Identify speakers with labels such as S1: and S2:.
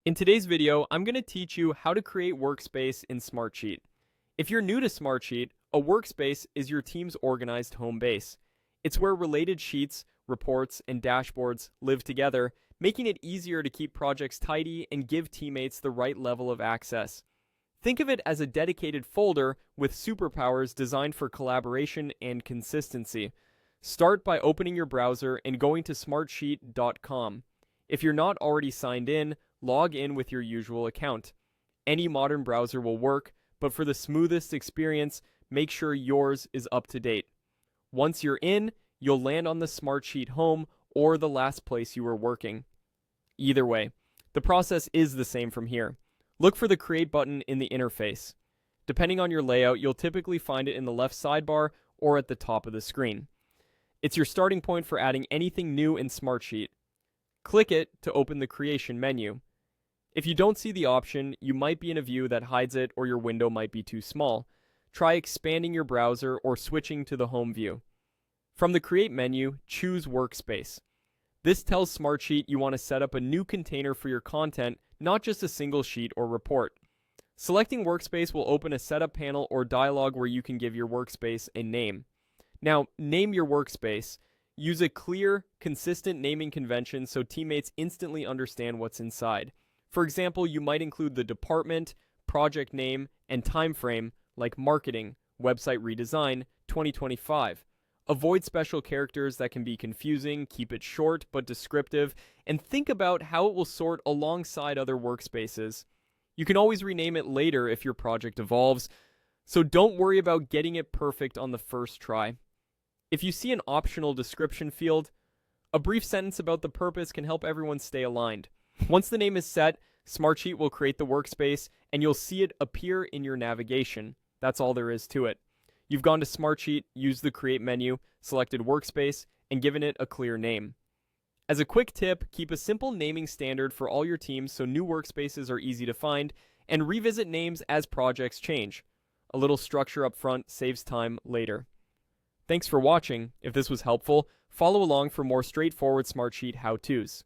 S1: In today's video, I'm going to teach you how to create Workspace in Smartsheet. If you're new to Smartsheet, a Workspace is your team's organized home base. It's where related sheets, reports, and dashboards live together, making it easier to keep projects tidy and give teammates the right level of access. Think of it as a dedicated folder with superpowers designed for collaboration and consistency. Start by opening your browser and going to smartsheet.com. If you're not already signed in, log in with your usual account. Any modern browser will work, but for the smoothest experience, make sure yours is up to date. Once you're in, you'll land on the Smartsheet home or the last place you were working. Either way, the process is the same from here. Look for the Create button in the interface. Depending on your layout, you'll typically find it in the left sidebar or at the top of the screen. It's your starting point for adding anything new in Smartsheet. Click it to open the Creation menu. If you don't see the option, you might be in a view that hides it or your window might be too small. Try expanding your browser or switching to the home view. From the Create menu, choose Workspace. This tells Smartsheet you want to set up a new container for your content, not just a single sheet or report. Selecting Workspace will open a setup panel or dialog where you can give your workspace a name. Now, name your workspace. Use a clear, consistent naming convention so teammates instantly understand what's inside. For example, you might include the department, project name, and time frame like marketing, website redesign, 2025. Avoid special characters that can be confusing, keep it short but descriptive, and think about how it will sort alongside other workspaces. You can always rename it later if your project evolves, so don't worry about getting it perfect on the first try. If you see an optional description field, a brief sentence about the purpose can help everyone stay aligned. Once the name is set, Smartsheet will create the workspace and you'll see it appear in your navigation. That's all there is to it. You've gone to Smartsheet, used the Create menu, selected Workspace, and given it a clear name. As a quick tip, keep a simple naming standard for all your teams so new workspaces are easy to find, and revisit names as projects change. A little structure up front saves time later. Thanks for watching. If this was helpful, follow along for more straightforward Smartsheet how-tos.